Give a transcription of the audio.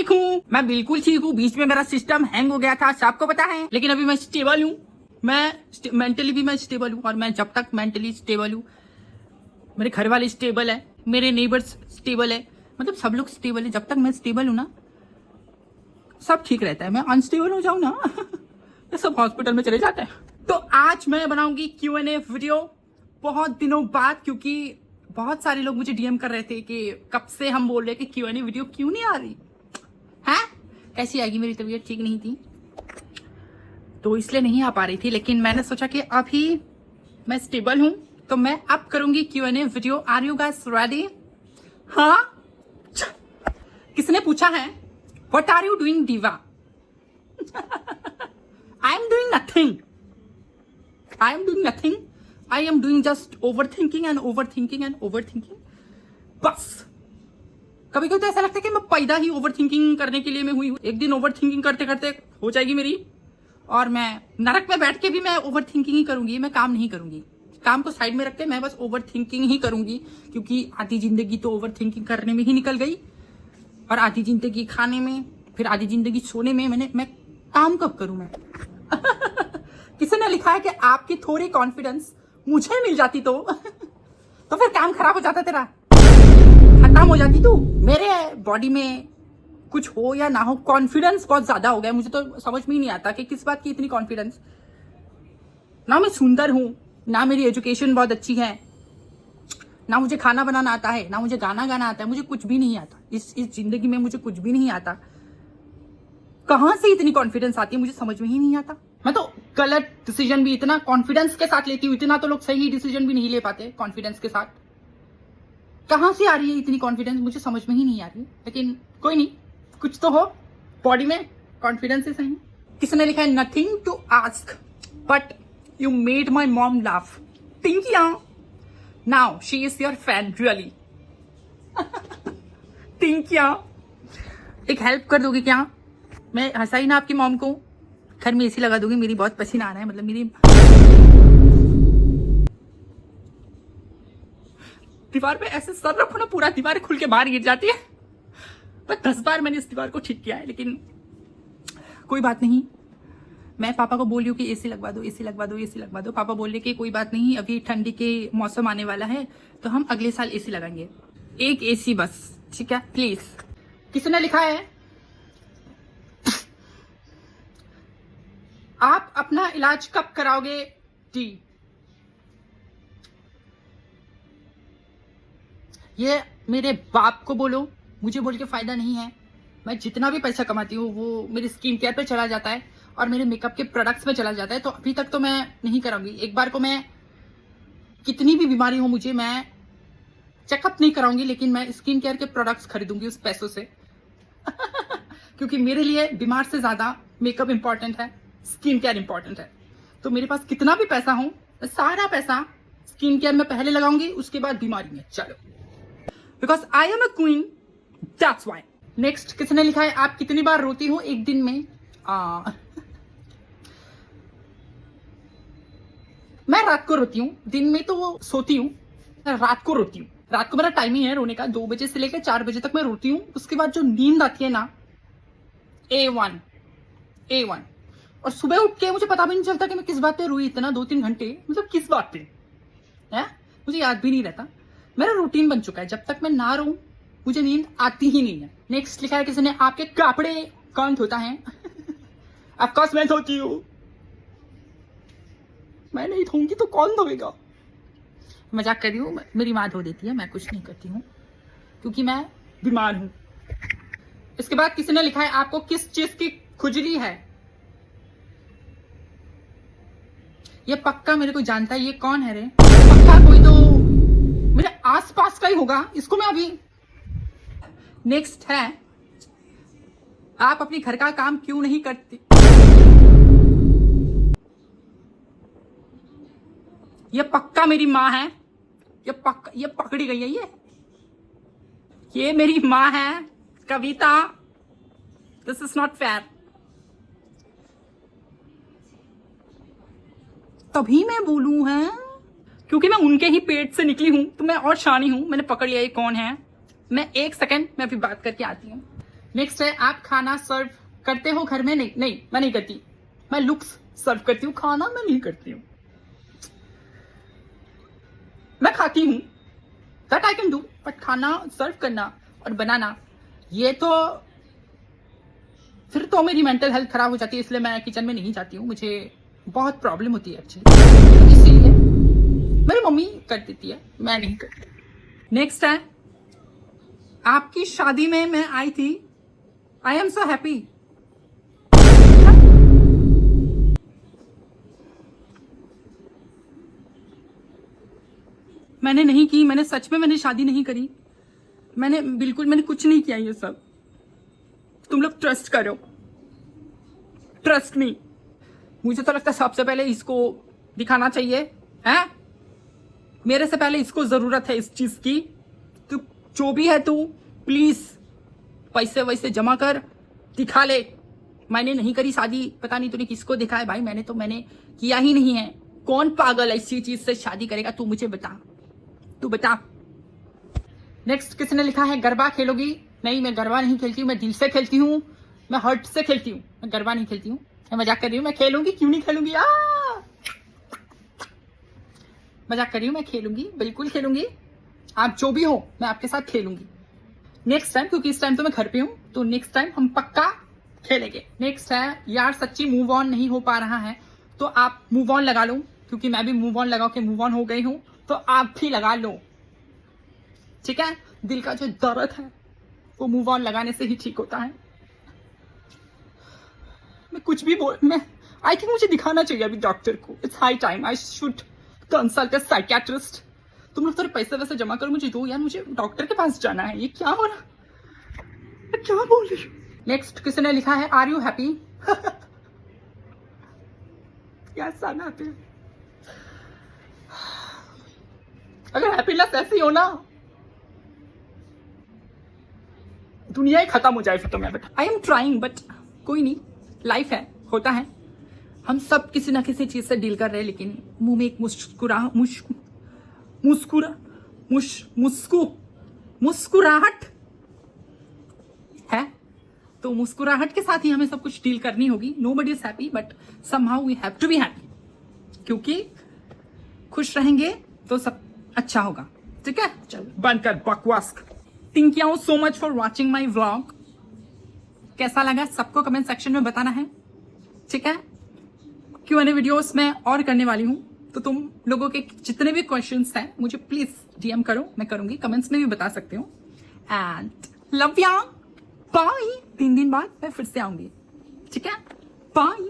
ठीक हूँ, मैं बिल्कुल ठीक हूँ। बीच में मेरा सिस्टम हैंग हो गया था, सबको पता है, लेकिन अभी मैं स्टेबल हूँ। मैं मेंटली भी मैं स्टेबल हूँ, और मैं जब तक मेंटली स्टेबल हूँ, मेरे घर वाले स्टेबल है, मेरे नेबर्स स्टेबल है, मतलब सब लोग स्टेबल है। जब तक मैं स्टेबल हूँ ना, सब ठीक रहता है। मैं अनस्टेबल हो जाऊँ ना ये सब हॉस्पिटल में चले जाते हैं। तो आज मैं बनाऊंगी Q&A वीडियो बहुत दिनों बाद, क्योंकि बहुत सारे लोग मुझे डीएम कर रहे थे कि कब से हम बोल रहे कि Q&A वीडियो क्यों नहीं आ रही है, कैसी आएगी। मेरी तबीयत ठीक नहीं थी तो इसलिए नहीं आ पा रही थी, लेकिन मैंने सोचा कि अभी मैं स्टेबल हूं तो मैं अब करूंगी Q&A video. Are you guys ready? हाँ, किसने पूछा है what are you doing diva? I am doing nothing, I am doing nothing, I am doing just overthinking and overthinking and overthinking. बस कभी कभी तो ऐसा लगता है कि मैं पैदा ही ओवर थिंकिंग करने के लिए मैं हुई हूँ। एक दिन ओवर थिंकिंग करते करते हो जाएगी मेरी, और मैं नरक में बैठ के भी मैं ओवर थिंकिंग ही करूंगी। मैं काम नहीं करूंगी, काम को साइड में रख के मैं बस ओवर थिंकिंग ही करूंगी, क्योंकि आधी जिंदगी तो ओवर थिंकिंग करने में ही निकल गई, और आधी जिंदगी खाने में, फिर आधी जिंदगी सोने में। मैं काम कब करूं मैं? किसी ने लिखा है कि आपकी थोड़ी कॉन्फिडेंस मुझे मिल जाती तो फिर काम खराब हो जाता तेरा, खत्म हो जाती तू। मेरे बॉडी में कुछ हो या ना हो, कॉन्फिडेंस बहुत ज्यादा हो गया। मुझे तो समझ में ही नहीं आता कि किस बात की इतनी कॉन्फिडेंस। ना मैं सुंदर हूं, ना मेरी एजुकेशन बहुत अच्छी है, ना मुझे खाना बनाना आता है, ना मुझे गाना गाना आता है, मुझे कुछ भी नहीं आता। इस जिंदगी में मुझे कुछ भी नहीं आता। कहां से इतनी कॉन्फिडेंस आती है, मुझे समझ में ही नहीं आता। मैं तो गलत डिसीजन भी इतना कॉन्फिडेंस के साथ लेती हूँ, इतना तो लोग सही डिसीजन भी नहीं ले पाते कॉन्फिडेंस के साथ। कहां से आ रही है इतनी कॉन्फिडेंस, मुझे समझ में ही नहीं आ रही। लेकिन कोई नहीं, कुछ तो हो बॉडी में, कॉन्फिडेंस से सही। किसने लिखा है nothing to ask but you made my mom laugh. Tinkiya, now she is your fan really. Tinkiya, एक हेल्प कर दोगी क्या? मैं हंसाई ना आपकी मॉम को, घर में एसी लगा दूंगी। मेरी बहुत पसीना आ रहा है, मतलब मेरी दीवार पे ऐसे सर रखो ना, पूरा दीवार खुल के बाहर गिर जाती है। पर 10 बार मैंने इस दीवार को ठीक किया है, लेकिन कोई बात नहीं। मैं पापा को बोल रही हूँ कि एसी लगवा दो, एसी लगवा दो, एसी लगवा दो। पापा बोल रहे कि कोई बात नहीं, अभी ठंडी के मौसम आने वाला है तो हम अगले साल एसी लगाएंगे, एक एसी बस, ठीक है प्लीज। किसने लिखा है आप अपना इलाज कब कराओगे डी? ये मेरे बाप को बोलो, मुझे बोल के फायदा नहीं है। मैं जितना भी पैसा कमाती हूँ वो मेरे स्किन केयर पे चला जाता है और मेरे मेकअप के प्रोडक्ट्स में चला जाता है। तो अभी तक तो मैं नहीं कराऊंगी। एक बार को मैं कितनी भी बीमारी हो मुझे, मैं चेकअप नहीं कराऊंगी, लेकिन मैं स्किन केयर के प्रोडक्ट्स खरीदूंगी उस पैसों से। क्योंकि मेरे लिए बीमार से ज्यादा मेकअप इंपॉर्टेंट है, स्किन केयर इंपॉर्टेंट है। तो मेरे पास कितना भी पैसा हो, सारा पैसा स्किन केयर में पहले लगाऊंगी, उसके बाद बीमारी में। चलो, because I am a queen, that's why. Next किसने लिखा है आप कितनी बार रोती हो एक दिन में? मैं रात को रोती हूँ, दिन में तो सोती हूँ, रात को रोती हूँ। रात को मेरा टाइमिंग है रोने का, 2 बजे से लेकर 4 बजे तक मैं रोती हूँ। उसके बाद जो नींद आती है ना, A1। और सुबह उठ के मुझे पता भी नहीं चलता कि मैं किस बात पे रोई इतना 2-3 घंटे, मतलब किस बात पे है मुझे याद भी नहीं रहता। मेरा रूटीन बन चुका है, जब तक मैं ना रोऊं मुझे नींद आती ही नहीं है। नेक्स्ट लिखा है किसी ने आपके कपड़े कौन धोता है? ऑफकोर्स मैं धोती हूँ, मैं नहीं धोऊंगी तो कौन धोएगा? मजाक कर रही हूँ, मेरी माँ धो देती है, मैं कुछ नहीं करती हूँ क्योंकि मैं बीमार हूँ। इसके बाद किसी ने लिखा है आपको किस चीज की खुजली है? ये पक्का मेरे को जानता है, ये कौन है रे? पक्का कोई तो मेरे आसपास का ही होगा, इसको मैं अभी। नेक्स्ट है आप अपनी घर का काम क्यों नहीं करती? ये पक्का मेरी माँ है, ये पक्का, ये पकड़ी गई है। ये मेरी माँ है Kavita. This is not fair. तभी मैं बोलूं है क्योंकि मैं उनके ही पेट से निकली हूं, तो मैं और शानी हूं। मैंने पकड़ लिया ये कौन है। मैं 1 सेकंड में अभी बात करके आती हूँ। नेक्स्ट है, आप खाना सर्व करते हो घर में? नहीं नहीं, मैं नहीं करती। मैं लुक्स सर्व करती हूँ, खाना मैं नहीं करती हूँ। मैं खाती हूँ, that I can do, but खाना सर्व करना और बनाना, ये तो फिर तो मेरी मेंटल हेल्थ खराब हो जाती है, इसलिए मैं किचन में नहीं जाती हूँ। मुझे बहुत प्रॉब्लम होती है एक्चुअली, इसीलिए मेरी मम्मी कर देती है, मैं नहीं करती। नेक्स्ट है, आपकी शादी में मैं आई थी, आई एम सो हैप्पी। मैंने नहीं की, मैंने सच में मैंने शादी नहीं करी, मैंने कुछ नहीं किया ये सब। तुम लोग ट्रस्ट करो, ट्रस्ट मी। मुझे तो लगता है सबसे पहले इसको दिखाना चाहिए, हैं? मेरे से पहले इसको जरूरत है इस चीज की। तो जो भी है तू प्लीज पैसे वैसे जमा कर, दिखा ले। मैंने नहीं करी शादी, पता नहीं तूने किसको दिखा है भाई, मैंने किया ही नहीं है। कौन पागल ऐसी चीज से शादी करेगा? तू मुझे बता, तू बता। नेक्स्ट किसने लिखा है, गरबा खेलोगी? नहीं, मैं गरबा नहीं खेलती हूँ, मैं दिल से खेलती हूँ, मैं हर्ट से खेलती हूँ, मैं गरबा नहीं खेलती हूँ। मैं मजाक कर रही हूँ, मैं खेलूंगी, क्यों नहीं खेलूंगी? मजाक कर रही हूँ, मैं खेलूंगी, बिल्कुल खेलूंगी। आप जो भी हो, मैं आपके साथ खेलूंगी नेक्स्ट टाइम, क्योंकि इस टाइम तो मैं घर पे हूँ, तो नेक्स्ट टाइम हम पक्का खेलेंगे। नेक्स्ट है, यार सच्ची मूव ऑन नहीं हो पा रहा है, तो आप मूव ऑन लगा लो, क्योंकि मैं भी मूव ऑन लगा के मूव ऑन हो गई हूं, तो आप भी लगा लो, ठीक है? दिल का जो दर्द है वो मूव ऑन लगाने से ही ठीक होता है। मैं कुछ भी मैं आई थिंक मुझे दिखाना चाहिए अभी डॉक्टर को। It's high time I should consult a psychiatrist. तुम लोग थोड़े पैसे वैसे जमा करो, मुझे दो यार, मुझे डॉक्टर के पास जाना है। ये क्या हो रहा, मैं क्या बोल रही हूँ? नेक्स्ट किसने लिखा है, are you happy? Yes I am happy. अगर हैप्पीनेस ऐसी हो ना, दुनिया ही खत्म हो जाए फिर तो। मैं but I am trying, but कोई नहीं, लाइफ है, होता है। हम सब किसी ना किसी चीज से डील कर रहे हैं, लेकिन मुंह में एक मुस्कुराहट है, तो मुस्कुराहट के साथ ही हमें सब कुछ डील करनी होगी। Nobody is happy, but somehow we have to be happy, क्योंकि खुश रहेंगे तो सब अच्छा होगा, ठीक है? चल बंद कर बकवास। Thank you so much for watching my vlog. कैसा लगा सबको कमेंट सेक्शन में बताना है, ठीक है? Q&A वीडियोस मैं और करने वाली हूँ, तो तुम लोगों के जितने भी क्वेश्चंस हैं मुझे प्लीज DM करो, मैं करूंगी। कमेंट्स में भी बता सकते हो। And love you, bye. 3 दिन बाद मैं फिर से आऊंगी, ठीक है? बाय।